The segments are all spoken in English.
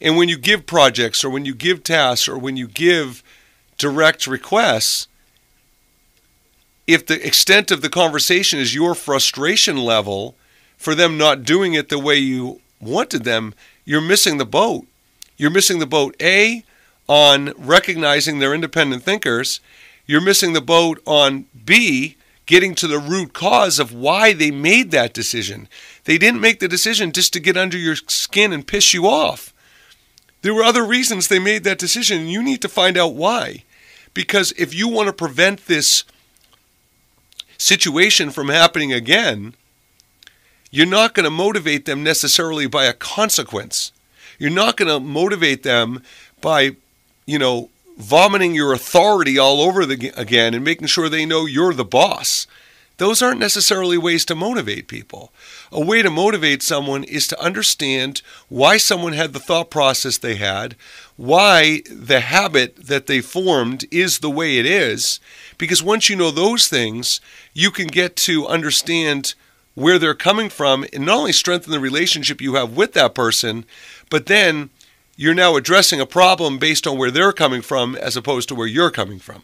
And when you give projects or when you give tasks or when you give direct requests, if the extent of the conversation is your frustration level for them not doing it the way you wanted them, you're missing the boat. You're missing the boat, A, on recognizing they're independent thinkers. You're missing the boat on, B, getting to the root cause of why they made that decision. They didn't make the decision just to get under your skin and piss you off. There were other reasons they made that decision, and you need to find out why. Because if you want to prevent this situation from happening again, you're not going to motivate them necessarily by a consequence. You're not going to motivate them by, vomiting your authority all over again and making sure they know you're the boss. Those aren't necessarily ways to motivate people. A way to motivate someone is to understand why someone had the thought process they had, why the habit that they formed is the way it is, because once you know those things, you can get to understand where they're coming from and not only strengthen the relationship you have with that person, but then you're now addressing a problem based on where they're coming from as opposed to where you're coming from.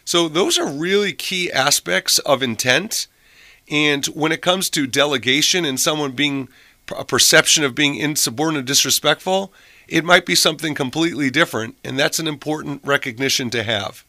So those are really key aspects of intent. And when it comes to delegation and someone being a perception of being insubordinate, disrespectful, it might be something completely different. And that's an important recognition to have.